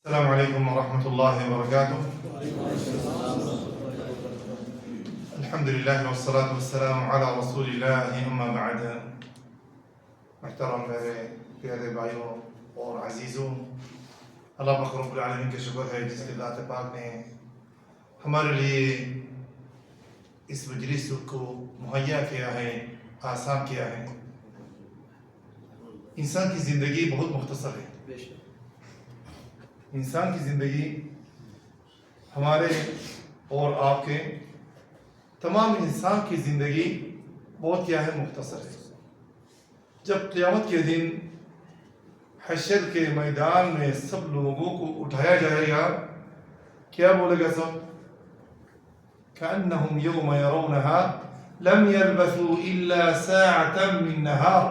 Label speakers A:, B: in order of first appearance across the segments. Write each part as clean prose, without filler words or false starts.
A: السلام عليكم ورحمة الله وبركاته. الحمد لله والصلاة والسلام على رسول الله أما بعد. محترم میرے پیارے بھائیوں اور عزیزوں، اللہ پاک رب العالمین کا شکر ہے جس کے ذات پاک نے ہمارے لیے اس مجلس کو مہیا کیا ہے، آسان کیا ہے۔ انسان کی زندگی بہت مختصر ہے۔ انسان کی زندگی ہمارے اور آپ کے تمام انسان کی زندگی بہت کیا ہے، مختصر ہے۔ جب قیامت کے دن حشر کے میدان میں سب لوگوں کو اٹھایا جائے گا، کیا بولے گا سب؟ كأنهم يوم يرونها لم يلبثوا إلا ساعة من نهار۔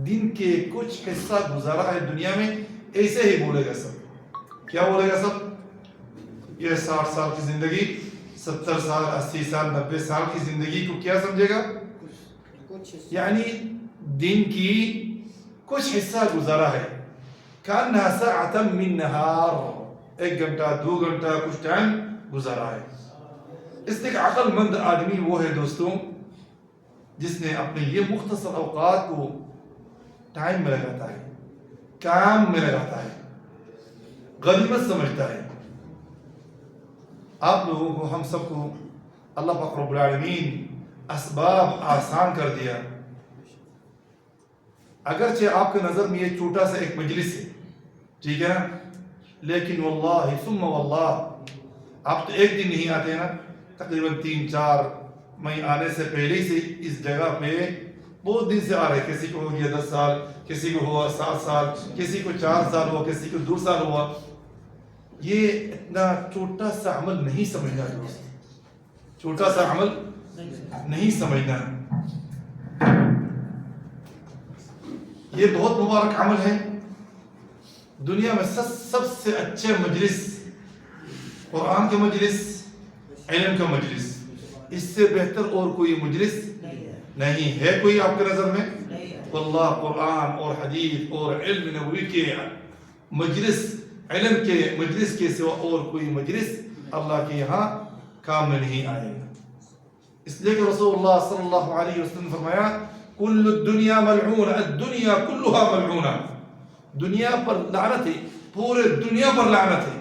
A: دن کے کچھ حصہ گزارا ہے دنیا میں، ایسے ہی بولے گا سب۔ کیا بولے گا سب؟ یہ 60 سال کی زندگی، 70 سال، 80 سال، 90 سال کی زندگی کو کیا سمجھے گا؟ یعنی دن کی کچھ حصہ گزارا ہے۔ كأنها ساعة من نهار، 1 گھنٹہ 2 گھنٹہ کچھ ٹائم گزارا ہے۔ اس لیے عقل مند آدمی وہ ہے دوستوں جس نے اپنے یہ مختصر اوقات کو ٹائم میں لگاتا ہے، کام میں لگاتا ہے، غنیمت سمجھتا ہے۔ آپ لوگوں کو، ہم سب کو اللہ پاک رب العالمین اسباب آسان کر دیا۔ اگرچہ آپ کے نظر میں یہ چھوٹا سا ایک مجلس ہے، ٹھیک ہے نا، لیکن واللہ ثم واللہ آپ تو ایک دن نہیں آتے نا، تقریباً 3-4 مئی آنے سے پہلے سے اس جگہ پہ بہت دن سے آ رہے۔ کسی کو ہو گیا 10 سال، کسی کو ہوا 7 سال، کسی کو 4 سال ہوا، کسی کو 2 سال ہوا۔ یہ اتنا چھوٹا سا عمل نہیں سمجھنا، چھوٹا سا عمل نہیں سمجھنا۔ یہ بہت مبارک عمل ہے۔ دنیا میں سب سے اچھے مجلس قرآن کے مجلس، علم کا مجلس، اس سے بہتر اور کوئی مجلس نہیں ہے کوئی آپ کے نظر میں؟ واللہ قرآن اور حدیث اور علم نبوی کے مجلس، علم کے مجلس کے سوا اور کوئی مجلس اللہ کے یہاں کام میں نہیں آئے گا۔ اس لیے کہ رسول اللہ صلی اللہ علیہ وسلم فرمایا کل الدنیا ملعون، الدنیا کلها ملعونہ، دنیا پر لعنت ہے، پورے دنیا پر لعنت ہے،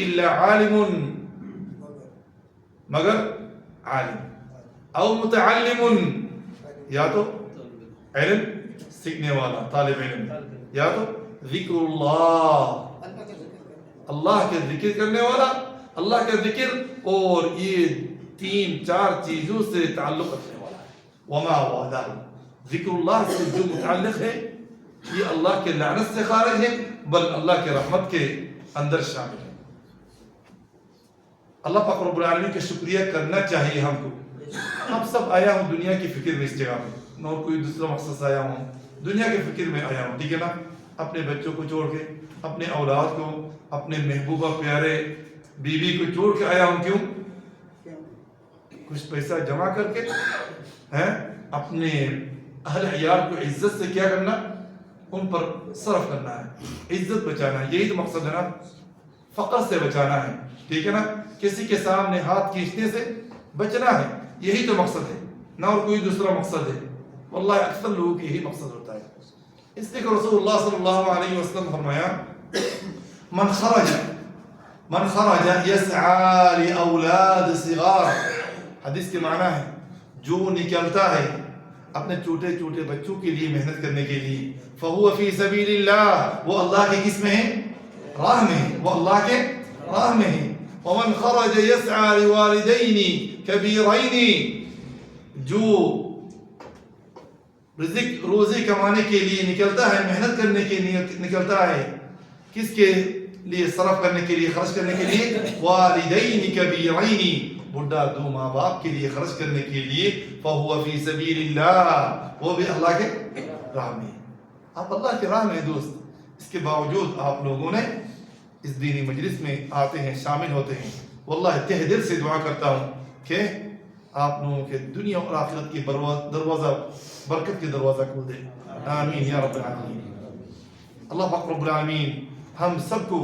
A: الا عالم، مگر عالم، او متعلم، یا تو علم سیکھنے والا طالب علم، یا تو ذکر اللہ، اللہ کے ذکر کرنے والا، اللہ کا ذکر، اور یہ 3-4 چیزوں سے تعلق رکھنے والا ہے۔ وما والہ، ذکر اللہ سے جو متعلق ہے یہ اللہ کے لعنت سے خارج ہے، بل اللہ کے رحمت کے اندر شامل ہے۔ اللہ پاک رب العالمین کا شکریہ کرنا چاہیے ہم کو۔ ہم سب آیا ہوں دنیا کی فکر میں، اس جگہ میں اور کوئی دوسرا مقصد سے آیا ہوں، دنیا کی فکر میں آیا ہوں، ٹھیک ہے نا، اپنے بچوں کو چھوڑ کے، اپنے اولاد کو، اپنے محبوبہ پیارے بیوی کو چھوڑ کے آیا ہوں۔ کیوں؟ کچھ پیسہ جمع کر کے اپنے اہل عیال کو عزت سے کیا کرنا، ان پر صرف کرنا ہے، عزت بچانا ہے، یہی تو مقصد ہے نا، فقر سے بچانا ہے، ٹھیک ہے نا، کسی کے سامنے ہاتھ کھینچنے سے بچنا ہے، یہی تو مقصد ہے، نہ اور کوئی دوسرا مقصد ہے۔ واللہ اکثر لوگوں کی یہی مقصد ہوتا ہے۔ اس لیے کہ رسول اللہ صلی اللہ علیہ وسلم فرمایا من خرج يسعى لأولاد صغار، حدیث کے معنی ہے جو نکلتا ہے اپنے چھوٹے چھوٹے بچوں کے لیے محنت کرنے کے لیے، فهو فی سبیل اللہ، وہ اللہ کے کس میں ہے؟ راہ میں ہے، وہ اللہ کے راہ میں ہے۔ ومن خرج يسعى لوالدین کبیرین، جو رزق روزی کمانے کے لیے نکلتا ہے، محنت کرنے کے لیے نکلتا ہے، کس کے لیے؟ صرف کرنے کے لیے، خرچ کرنے کے لیے، والدین کبیرین، بڑھا 2 ماں باپ کے لیے خرچ کرنے کے لیے، فهو فی سبیل اللہ، وہ بھی اللہ کے راہ میں۔ آپ اللہ کے راہ میں دوست، اس کے باوجود آپ لوگوں نے اس دینی مجلس میں آتے ہیں، شامل ہوتے ہیں۔ واللہ تہ دل سے دعا کرتا ہوں کہ آپ لوگوں کے دنیا اور آخرت کی دروازہ، برکت کے دروازہ کھول دے، آمین یا رب العالمین۔ اللہ پاک رب العالمین ہم سب کو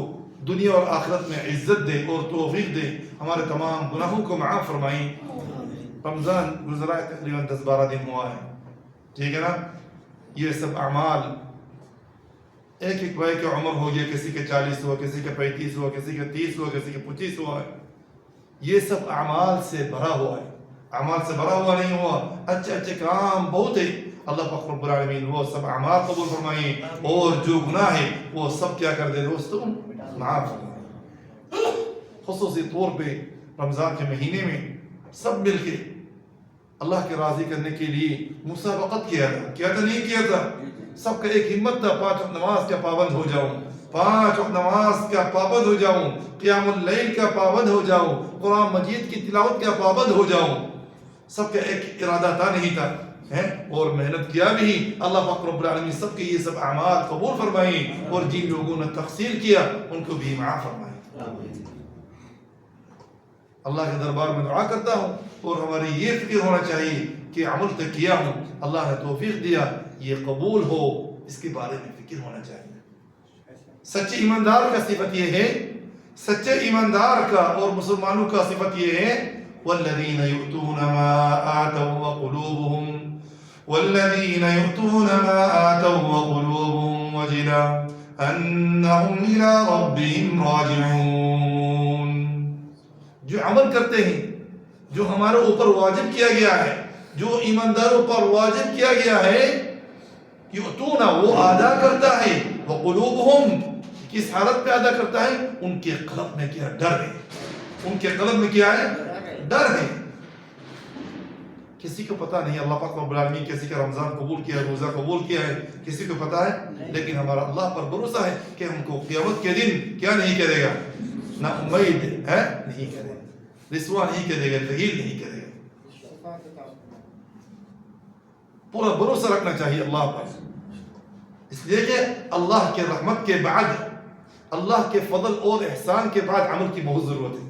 A: دنیا اور آخرت میں عزت دے اور توفیق دے، ہمارے تمام گناہوں کو معاف فرمائیں۔ رمضان گزرا ہے، تقریباً 10-12 دن ہوا ہے، ٹھیک ہے نا؟ یہ سب اعمال ایک ایک بھائی کا عمر ہو گیا، کسی کے 40 ہوا، کسی کے 35 ہوا، کسی کے 30 ہوا، کسی کے 25 ہوا ہے۔ یہ سب اعمال سے بھرا ہوا ہے، اعمال سے بھرا ہوا نہیں ہوا، اچھے اچھے کام بہت ہے۔ اللہ پاک رب العالمین وہ سب اعمال قبول فرمائیں، اور جو گناہ ہے وہ سب کیا کر دے دوستوں، معاف فرمائیں۔ خصوصی طور پہ رمضان کے مہینے میں سب مل کے اللہ کے راضی کرنے کے لیے مسابقت کیا تھا نہیں کیا تھا؟ سب کا ایک ہمت تھا، 5 وقت نماز کا پابند ہو جاؤں، 5 وقت نماز کا پابند ہو جاؤں، قیام اللیل کا پابند ہو جاؤں، قرآن مجید کی تلاوت کا پابند ہو جاؤں۔ سب کا ایک ارادہ تھا نہیں تھا، اور محنت کیا بھی۔ اللہ پاک رب العالمین سب کے یہ سب اعمال قبول فرمائیں، اور جن لوگوں نے تقصیر کیا ان کو بھی معاف فرمائیں۔ اللہ کے دربار میں دعا کرتا ہوں، اور ہماری یہ فکر ہونا چاہیے کہ عمل تک کیا ہوں، اللہ نے توفیق دیا، یہ قبول ہو، اس کے بارے میں فکر ہونا چاہیے۔ سچے ایماندار کا صفت یہ ہے، سچے ایماندار کا اور مسلمانوں کا صفت یہ ہے، والذین یؤتون ما آتوا وقلوبهم وجلة انہم الی ربہم راجعون۔ جو عمل کرتے ہیں، جو ہمارے اوپر واجب کیا گیا ہے، جو ایمانداروں پر واجب کیا گیا ہے، یؤتون وہ ادا کرتا ہے، وقلوبهم کس حالت پہ ادا کرتا ہے؟ ان کے قلب میں کیا ڈر ہے، ان کے قلب میں کیا ہے؟ ڈر ہے۔ کسی کو پتہ نہیں اللہ پاک رب العالمین کسی کا رمضان قبول کیا ہے، روزہ قبول کیا ہے، کسی کو پتہ ہے؟ لیکن ہمارا اللہ پر بھروسہ ہے کہ ہم کو قیامت کے دن کیا نہیں کرے گا؟ نہ امید ہے، نہیں کرے گا، رسوا نہیں کرے گا، تغیر نہیں کرے گا۔ پورا بھروسہ رکھنا چاہیے اللہ پر، اس لیے کہ اللہ کے رحمت کے بعد، اللہ کے فضل اور احسان کے بعد عمل کی بہت ضرورت ہے۔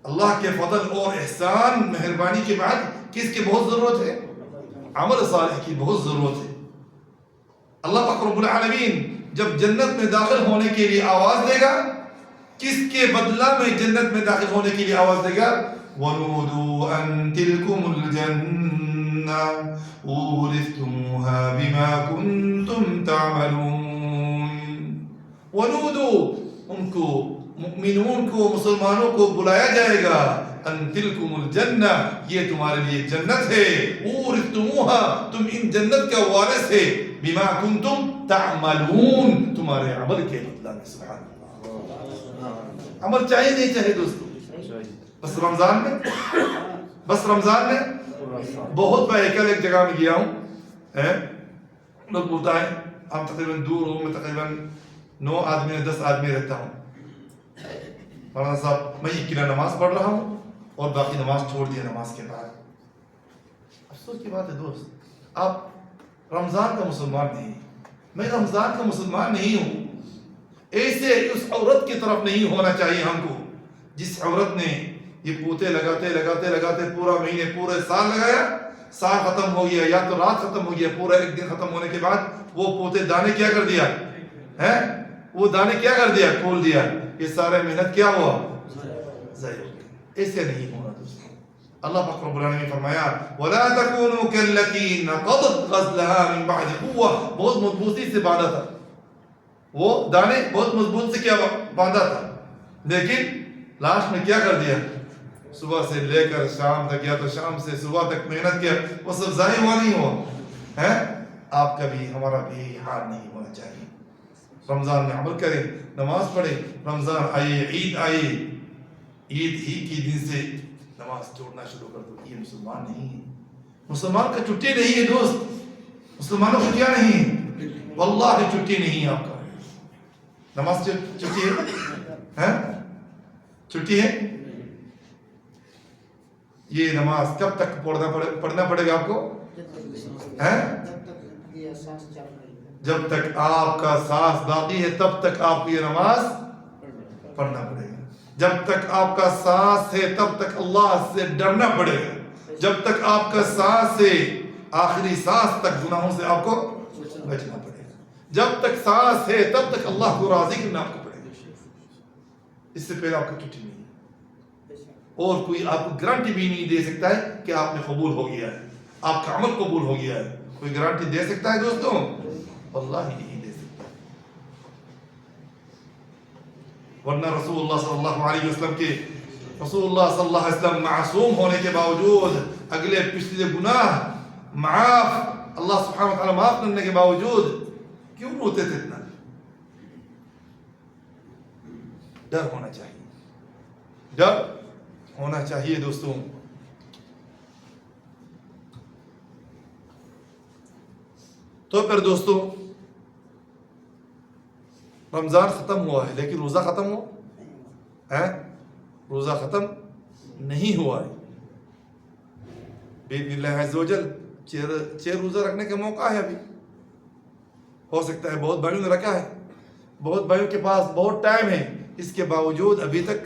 A: اللہ کے فضل اور احسان مہربانی کے بعد کس کی بہت ضرورت ہے؟ عمل صالح کی بہت ضرورت ہے۔ اللہ پاک رب العالمین جب جنت میں داخل ہونے کے لیے آواز دے گا، کس کے بدلہ میں جنت میں داخل ہونے کے لیے آواز دے گا؟ وَنُودُوا أَن تِلْكُمُ الْجَنَّةُ أُورِثْتُمُوهَا بِمَا كُنْتُمْ تَعْمَلُونَ۔ وَنُودُوا ان کو، مؤمنون کو، مسلمانوں کو بلایا جائے گا، ان تلکم الجنہ یہ تمہارے لیے جنت ہے، اورثتموها تم ان جنت کا وارث ہے، بما کنتم تعملون تمہارے عمل کے بدلہ میں۔ سبحان اللہ، عمل چاہیے نہیں چاہیے دوستو؟ بس رمضان میں، بس رمضان میں بہت بار ایک جگہ میں گیا ہوں، لوگ بولتا ہے ہم تقریباً دور ہوں، میں تقریباً 9 آدمی 10 آدمی رہتا ہوں، مولانا صاحب میں اکیلا نماز پڑھ رہا ہوں اور باقی نماز چھوڑ دیا نماز کے بعد۔ افسوس کی بات ہے دوست، آپ رمضان کا مسلمان نہیں، میں رمضان کا مسلمان نہیں ہوں۔ ایسے اس عورت کی طرف نہیں ہونا چاہیے ہم کو جس عورت نے یہ پوتے لگاتے لگاتے لگاتے پورا مہینے پورے سال لگایا، سال ختم ہو گیا یا تو رات ختم ہو گیا، پورا ایک دن ختم ہونے کے بعد وہ پوتے دانے کیا کر دیا ہے؟ وہ دانے کیا کر دیا؟ کھول دیا، یہ سارے محنت کیا ہوا؟ ضائع ہو گیا۔ ایسے نہیں ہونا دوستوں۔ اللہ پاک رب العالمین نے فرمایا وَلَا تَكُونُوا كَالَّتِي نَقَضَتْ غَزْلَهَا مِن بَعْدِ قُوَّةٍ، بہت مضبوطی سے باندھا تھا وہ دانے، بہت مضبوط سے کیا باندھا تھا، لیکن لاسٹ میں کیا کر دیا؟ صبح سے لے کر شام تک یا تو شام سے صبح تک محنت کیا، وہ سب ضائع ہوا نہیں ہوا ہے؟ آپ کا بھی ہمارا بھی حال نہیں ہونا چاہیے۔ رمضان میں عمل کریں، نماز پڑھیں، رمضان آئے، عید آئے، عید ہی کی دن سے نماز چھوڑنا شروع کر دو، یہ مسلمان نہیں ہے۔ مسلمان کا چھٹی نہیں ہے دوست، مسلمانوں کو کیا نہیں ہے؟ واللہ چھٹی نہیں ہے آپ کا۔ نماز چھٹی ہے؟ چھٹی ہے؟ یہ نماز کب تک پڑھنا پڑے گا آپ کو؟ جب تک آپ کا سانس باقی ہے تب تک آپ کو یہ نماز پڑھنا پڑے گا۔ جب تک آپ کا سانس ہے تب تک اللہ سے ڈرنا پڑے گا۔ جب تک آپ کا سانس ہے آخری سانس تک گناہوں سے آپ کو بچنا پڑے گا۔ جب تک سانس ہے تب تک اللہ کو راضی کرنا آپ کو پڑے گا۔ اس سے پہلے آپ کا چھٹی نہیں ہے، اور کوئی آپ کو گارنٹی بھی نہیں دے سکتا ہے کہ آپ نے قبول ہو گیا ہے، آپ کا عمل قبول ہو گیا ہے. کوئی گارنٹی دے سکتا ہے دوستوں؟ واللہ ہی نہیں دے سکتا. ورنہ رسول اللہ صلی اللہ علیہ وسلم معصوم ہونے کے باوجود، اگلے پچھلے گناہ معاف، اللہ سبحانہ و تعالیٰ معاف کرنے کے باوجود کیوں روتے تھے اتنا؟ ڈر ہونا چاہیے، ڈر ہونا چاہیے دوستوں. تو پھر دوستوں رمضان ختم ہوا ہے لیکن روزہ ختم ہوا ہے؟ روزہ ختم نہیں ہوا ہے. باذن اللہ عز و جل 6 روزہ رکھنے کا موقع ہے. ابھی ہو سکتا ہے بہت بھائیوں نے رکھا ہے، بہت بھائیوں کے پاس بہت ٹائم ہے، اس کے باوجود ابھی تک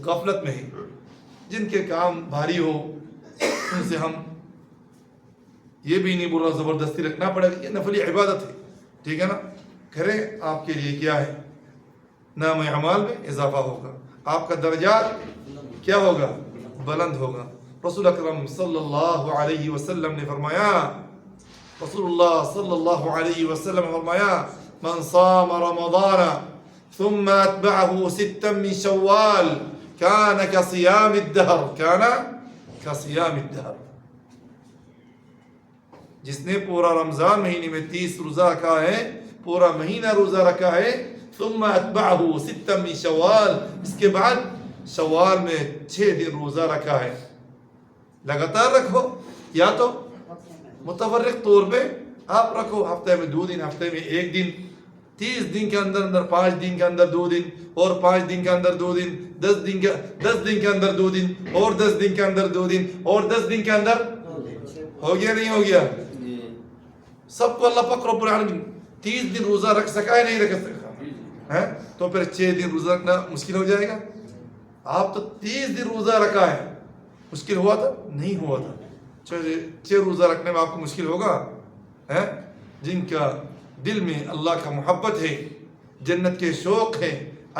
A: غفلت میں ہے. جن کے کام بھاری ہو ان سے ہم یہ بھی نہیں بول رہا زبردستی رکھنا پڑے گا، یہ نفلی عبادت ہے، ٹھیک ہے نا. کریں، آپ کے لیے کیا ہے، نام اعمال میں اضافہ ہوگا، آپ کا درجات کیا ہوگا، بلند ہوگا. رسول اکرم صلی اللہ علیہ وسلم نے فرمایا، رسول اللہ صلی اللہ علیہ وسلم نے فرمایا، من صام رمضان ثم اتبعه 6 من شوال كان كصيام الدهر، كان كصيام الدهر. جس نے پورا رمضان مہینے میں 30 روزہ رکھا ہے، پورا مہینہ روزہ رکھا ہے، ثم اتبعه 6 من شوال، اس کے بعد شوال میں 6 دن روزہ رکھا ہے. لگاتار رکھو، یا تو متفرق طور پہ آپ رکھو، ہفتے میں 2 دن، ہفتے میں 1 دن، 30 دن کے اندر 5 دن کے اندر 2 دن، اور 5 دن کے اندر 2 دن، 10 دن کے اندر 2 دن، اور 10 دن کے اندر 2 دن، اور 10 دن کے اندر ہو گیا نہیں ہو گیا؟ سب کو اللہ پاک رب العالمین 30 دن روزہ رکھ سکا ہے نہیں رکھ سکا ہے؟ تو پھر 6 دن روزہ رکھنا مشکل ہو جائے گا. آپ تو 30 دن روزہ رکھا ہے، مشکل ہوا تھا؟ نہیں ہوا تھا. 6 روزہ رکھنے میں آپ کو مشکل ہوگا؟ جن کا دل میں اللہ کا محبت ہے، جنت کے شوق ہے،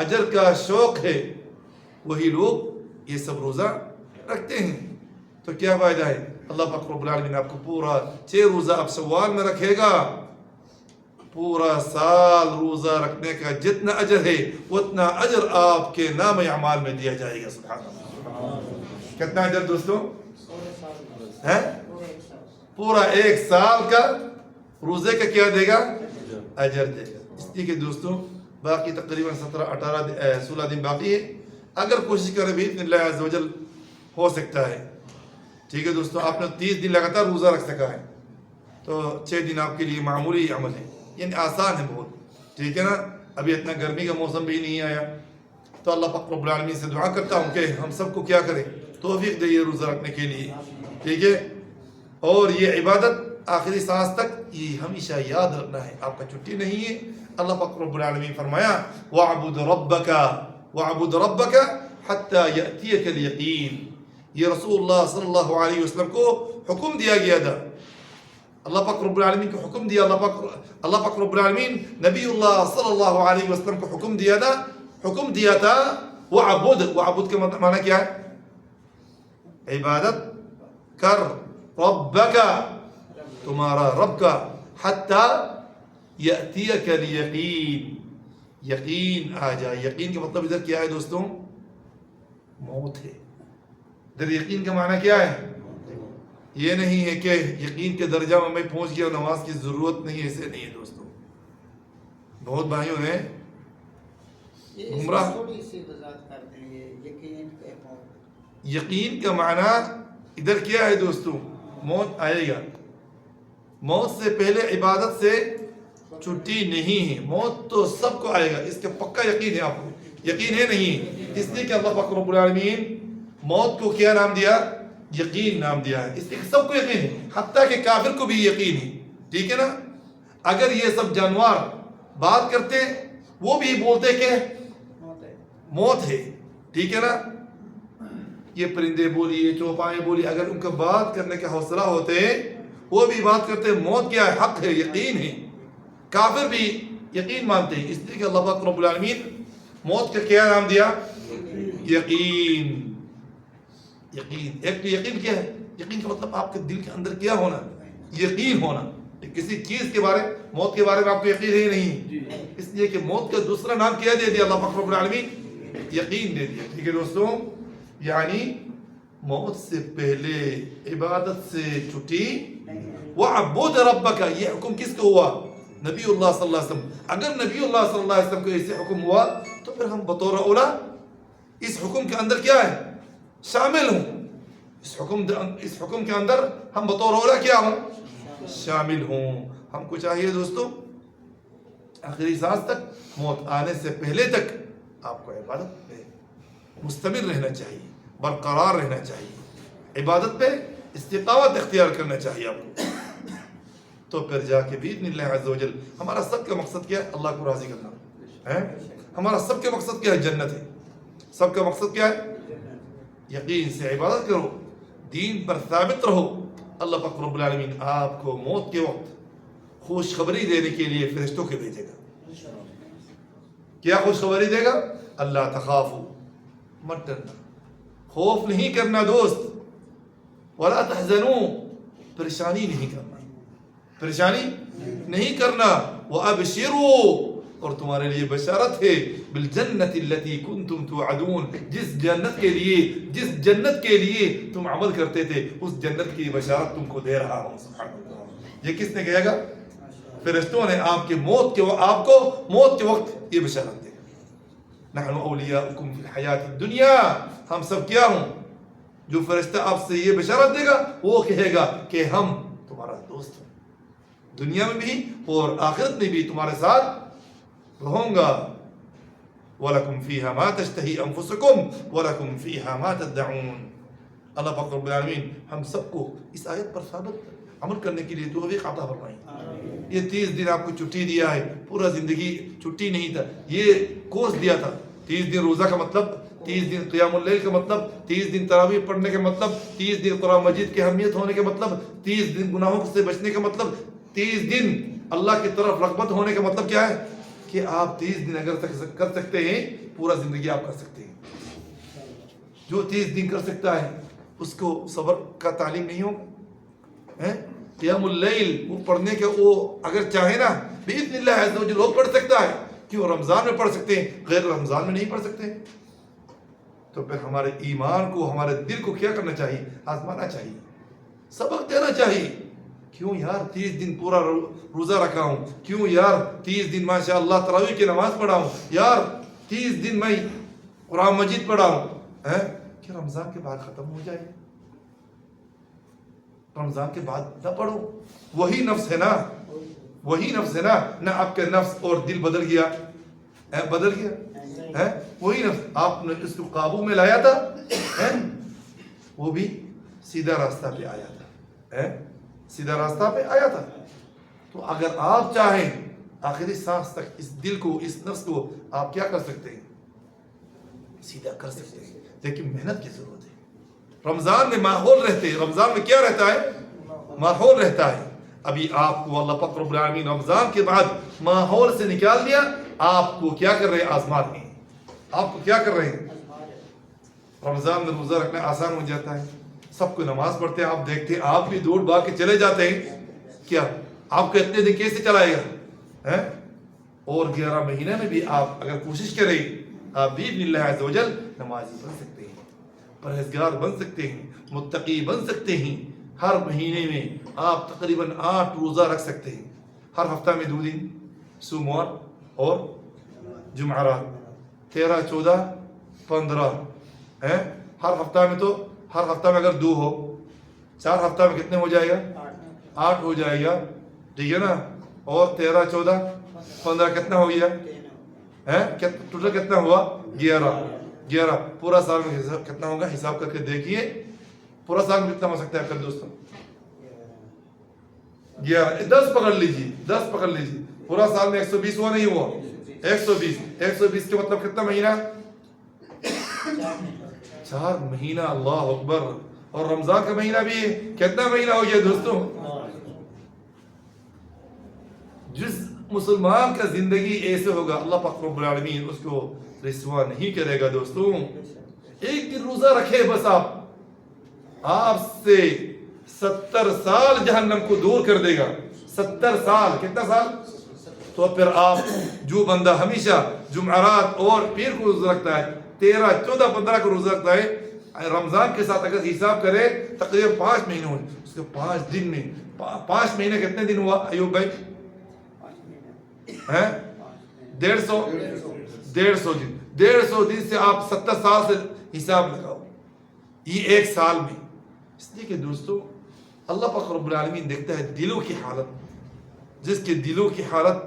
A: اجر کا شوق ہے، وہی لوگ یہ سب روزہ رکھتے ہیں. تو کیا فائدہ ہے؟ اللہ پاک رب العالمین آپ کو پورا 6 روزہ آپ شوال میں رکھے گا. پورا سال روزہ رکھنے کا جتنا اجر ہے اتنا اجر آپ کے نام اعمال میں دیا جائے گا. سبحان اللہ. کتنا اجر دوستوں؟ پورا 1 سال کا روزے کا کیا دے گا؟ اجر دے گا. اس لیے کہ دوستوں باقی تقریباً 16 دن باقی ہے. اگر کوشش کرے بھی باذن اللہ عز و جل ہو سکتا ہے. ٹھیک ہے دوستوں، آپ نے 30 دن لگاتار روزہ رکھ سکا ہے تو 6 دن آپ کے لیے معمولی عمل ہے، یعنی آسان ہے بہت. ٹھیک ہے نا. ابھی اتنا گرمی کا موسم بھی نہیں آیا، تو اللہ پاک رب العالمین سے دعا کرتا ہوں کہ ہم سب کو کیا کرے، توفیق دے یہ روزہ رکھنے کے لیے. ٹھیک ہے. اور یہ عبادت آخری سانس تک یہ ہمیشہ یاد رکھنا ہے، آپ کا چھٹی نہیں ہے. اللہ پاک رب العالمین فرمایا وَاعْبُدْ رَبَّكَ حَتَّى يَأْتِيَكَ الْيَقِينُ. یہ رسول اللہ صلی اللہ علیہ وسلم کو حکم دیا گیا تھا. اللہ پاک رب العالمین کو حکم دیا، اللہ پاک رب العالمین نبی اللہ صلی اللہ علیہ وسلم کو حکم دیا تھا وَاعْبُدْ کے معنی کیا ہے؟ عبادت کر ربک، تمہارا رب کا، حتی یأتیک الیقین، یقین آ جائے. یقین کا مطلب ادھر کیا ہے دوستوں؟ موت ہے. ادھر یقین کا معنی کیا ہے؟ یہ نہیں ہے کہ یقین کے درجہ میں پہنچ گیا نماز کی ضرورت نہیں ہے، ایسے نہیں ہے دوستوں. بہت بھائیوں نے گمراہ. یقین کا معنی ادھر کیا ہے دوستوں؟ موت آئے گا. موت سے پہلے عبادت سے چھٹی نہیں ہے. موت تو سب کو آئے گا، اس کا پکا یقین ہے. آپ کو یقین ہے نہیں؟ اس لیے کہ اللہ پاک رب العالمین موت کو کیا نام دیا؟ یقین نام دیا ہے. اس لیے سب کو یقین ہے، حتیٰ کہ کافر کو بھی یقین ہے. ٹھیک ہے نا. اگر یہ سب جانور بات کرتے وہ بھی بولتے کہ موت ہے. ٹھیک ہے نا. یہ پرندے بولی، یہ چوپائیں بولی، اگر ان کا بات کرنے کا حوصلہ ہوتے وہ بھی بات کرتے موت کیا ہے؟ حق ہے، یقین ہے. کافر بھی یقین مانتے ہیں. اس لیے کہ اللہ پاک رب العالمین موت کا کیا نام دیا؟ یقین. یقین. ایک تو یقین کیا ہے؟ یقین کا مطلب آپ کے دل کے اندر کیا ہونا؟ یقین ہونا. کسی چیز کے بارے موت کے بارے میں آپ کو یقین ہے نہیں, اس لیے کہ موت کا دوسرا نام کیا دے دیا اللہ پاک رب العالمین؟ یقین دے دیا. ٹھیک ہے دوستوں, یعنی موت سے پہلے عبادت سے چھٹی. وَعَبُّدْ رَبَّكَ, یہ حکم کس کو ہوا؟ نبی اللہ صلی اللہ علیہ وسلم. اگر نبی اللہ صلی اللہ علیہ وسلم کو ایسے حکم ہوا تو پھر ہم بطور اولا اس حکم کے اندر کیا ہے؟ شامل ہوں. اس حکم کے اندر ہم بطور اولا کیا ہوں؟ شامل ہوں. ہم کو چاہیے دوستوں آخری سانس تک, موت آنے سے پہلے تک آپ کو عبادت پہ مستمر رہنا چاہیے, برقرار رہنا چاہیے, عبادت پہ استقامت اختیار کرنا چاہیے آپ کو. تو پھر جا کے باذن اللہ عز و جل ہمارا سب کا مقصد کیا ہے؟ اللہ کو راضی کرنا ہے. ہمارا سب کا مقصد کیا ہے؟ جنت ہے. سب کا مقصد کیا ہے؟ یقین سے عبادت کرو, دین پر ثابت رہو. اللہ پاک رب العالمین آپ کو موت کے وقت خوشخبری دینے کے لیے فرشتوں کے بھیجے گا. کیا خوشخبری دے گا؟ اللہ تخافوا, مت ڈرنا, خوف نہیں کرنا دوست. ولا تحزنوا, پریشانی نہیں کرنا, پریشانی نہیں کرنا. وابشروا, اور تمہارے لیے بشارت ہے, بالجنت التي كنتم توعدون, جس جنت کے لیے تم عمل کرتے تھے اس جنت کی بشارت تم کو دے رہا ہوں. سبحان اللہ. یہ کس نے کہے گا؟ فرشتوں نے آپ کو موت کے وقت یہ بشارت دے گا. نحن اولیاؤکم فی الحیات الدنیا, ہم سب کیا ہوں؟ جو فرشتہ آپ سے یہ بشارت دے گا وہ کہے گا کہ ہم تمہارا دوست ہیں, دنیا میں بھی اور آخرت میں بھی تمہارے ساتھ رہوں گا. وَلَكُمْ فِيهَا مَا تَشْتَهِي أَنفُسُكُمْ وَلَكُمْ فِيهَا مَا تَدَّعُونَ. اللہ پاک رب العالمین ہم سب کو اس آیت پر ثابت عمل کرنے کے لیے توفیق عطا فرمائے. یہ 30 دن آپ کو چھٹی دیا ہے, پورا زندگی چھٹی نہیں تھا, یہ کورس دیا تھا. 30 دن روزہ کا مطلب, 30 دن قیام اللیل کا مطلب, 30 دن تراویح پڑھنے کے مطلب, 30 دن قرآن مجید کی اہمیت ہونے کے مطلب, 30 دن گناہوں سے بچنے کا مطلب, 30 دن اللہ کی طرف رغبت ہونے کا مطلب کیا ہے؟ کہ آپ 30 دن اگر کر سکتے ہیں پورا زندگی آپ کر سکتے ہیں. جو 30 دن کر سکتا ہے اس کو صبر کا تعلیم نہیں ہوگا. قیام اللیل وہ پڑھنے کے, وہ اگر چاہے نا باذن اللہ عز و جل وہ پڑھ سکتا ہے. کیوں؟ رمضان میں پڑھ سکتے ہیں, غیر رمضان میں نہیں پڑھ سکتے. تو پھر ہمارے ایمان کو, ہمارے دل کو کیا کرنا چاہیے؟ آزمانا چاہیے, سبق دینا چاہیے. کیوں یار 30 دن پورا روزہ رکھا ہوں, کیوں یار 30 دن ماشاء اللہ تراویح کی نماز پڑھا ہوں, یار 30 دن میں قرآن مجید پڑھا ہوں, کہ رمضان کے بعد ختم ہو جائے. رمضان کے بعد نہ پڑھو. وہی نفس ہے نا, وہی نفس ہے نا, نہ آپ کے نفس اور دل بدل گیا, وہی نفس آپ نے اس کو قابو میں لایا تھا, وہ بھی سیدھا راستہ پہ آیا تھا, سیدھا راستہ پہ آیا تھا. تو اگر آپ چاہیں آخری سانس تک اس دل کو, اس نفس کو آپ کیا کر سکتے ہیں؟ سیدھا کر سکتے ہیں, لیکن محنت کی ضرورت ہے. رمضان میں ماحول رہتے, رمضان میں کیا رہتا ہے؟ ماحول رہتا ہے. ابھی آپ کو اللہ پاک رب العالمین رمضان کے بعد ماحول سے نکال دیا, آپ کو کیا کر رہے ہیں؟ آزما رہے ہیں. آپ کو کیا کر رہے ہیں؟ رمضان میں روزہ رکھنا آسان ہو جاتا ہے, سب کو نماز پڑھتے ہیں, آپ دیکھتے ہیں آپ بھی دوڑ بھاگ کے چلے جاتے ہیں. کیا آپ کو اتنے دن کیسے چلائے گا؟ اور 11 مہینے میں بھی آپ اگر کوشش کریں, آپ باذن اللہ عز و جل نمازی بن سکتے ہیں, پرہیزگار بن سکتے ہیں, متقی بن سکتے ہیں. ہر مہینے میں آپ تقریباً 8 روزہ رکھ سکتے ہیں. ہر ہفتہ میں 2 دن, سوموار اور جمعرات, 13, 14, 15. ہر ہفتہ میں, تو ہر ہفتہ میں اگر 2 ہو, 4 ہفتہ میں کتنے ہو جائے گا؟ 8 ہو جائے گا. ٹھیک ہے نا. اور 13, 14, 15 کتنا ہو گیا؟ ٹوٹل کتنا ہوا؟ 11. پورا سال میں کتنا ہوگا؟ حساب کر کے دیکھیے پورا سال میں کتنا ہو سکتا ہے آپ کا دوستوں؟ 11. 10 پکڑ لیجیے, 10 پکڑ لیجیے. پورا سال میں 120 ہوا, نہیں ہوا؟ 120 کے مطلب کتنا مہینہ؟ 4 مہینہ. اللہ اکبر. اور رمضان کا مہینہ بھی کتنا مہینہ ہو گیا دوستوں؟ مسلمان کا زندگی ایسے ہوگا اللہ پاک رب العالمین اس کو رسوا نہیں کرے گا دوستوں. ایک دن روزہ رکھے بس آپ سے 70 سال جہنم کو دور کر دے گا. 70 سال. کتنا سال؟ تو پھر آپ جو بندہ ہمیشہ جمعرات اور پیر کو روزہ رکھتا ہے، 13 14 15 کو روزہ رکھتا ہے، رمضان کے ساتھ اگر حساب کرے تقریباً 5 مہینے ہوئے، اس کے 5 دن میں 5 مہینے کتنے دن ہوا ایوب بھائی؟ 150 دن. 150 دن سے آپ 70 سال سے حساب لگاؤ، یہ ایک سال میں. اس لیے کہ دوستو اللہ پاک رب العالمین دیکھتا ہے دلوں کی حالت. جس کے دلوں کی حالت،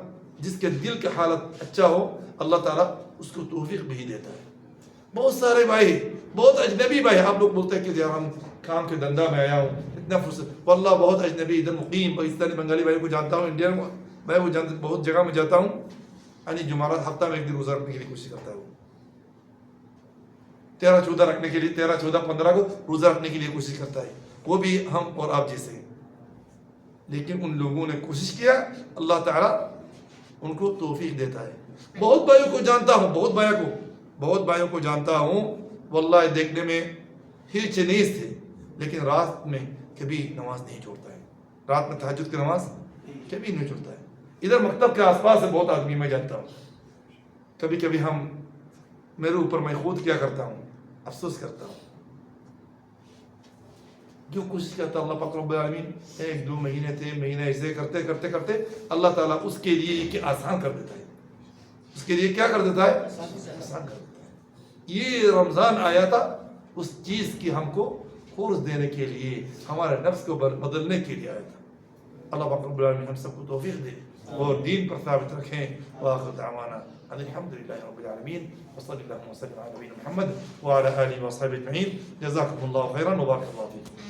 A: جس کے دل کی حالت اچھا ہو اللہ تعالیٰ اس کو توفیق بھی دیتا ہے. بہت سارے بھائی، بہت اجنبی بھائی، آپ لوگ بولتے ہیں کہ یار ہم کام کے دھندا میں آیا ہوں اتنا فرصت، واللہ بہت اجنبی ادھر مقیم پاکستانی بنگالی بھائی کو جانتا ہوں، انڈین میں وہ جانتا، بہت جگہ میں جاتا ہوں، یعنی جمعرات ہفتہ میں ایک دن روزہ رکھنے کے لیے کوشش کرتا ہوں. 13 14 رکھنے کے لیے، 13 14 15 کو روزہ رکھنے کے لیے کوشش کرتا ہے، وہ بھی ہم اور آپ جیسے. لیکن ان لوگوں نے کوشش کیا، اللہ تعالیٰ ان کو توفیق دیتا ہے. بہت بھائیوں کو جانتا ہوں، بہت بھائیوں کو جانتا ہوں، واللہ دیکھنے میں ہی چنیز تھے، لیکن رات میں کبھی نماز نہیں چھوڑتا ہے. رات میں تہجد کی نماز کبھی نہیں چھوڑتا ہے. ادھر مکتب کے آس پاس سے بہت آدمی میں جانتا ہوں. کبھی کبھی میرے اوپر میں خود کیا کرتا ہوں، افسوس کرتا ہوں. جو کوشش کرتا اللہ پاک رب العالمین 1 2 مہینے 3 مہینے ایسے کرتے کرتے کرتے اللہ تعالیٰ اس کے لیے کہ آسان کر دیتا ہے. اس کے لیے کیا کر دیتا ہے؟ آسان کر دیتا ہے. یہ رمضان آیا تھا اس چیز کی ہم کو کورس دینے کے لیے، ہمارے نفس کو بدلنے کے لیے آیا تھا. اللہ پاک رب العالمین ہم سب کو توفیق دے اور دین پر ثابت رکھیں. وآخر دعوانا ان الحمد للہ رب العالمین وصلی اللہ وسلم علی نبینا محمد وعلی آلہ وصحبہ اجمعین. جزاکم اللہ خیرا وبارک اللہ فیکم.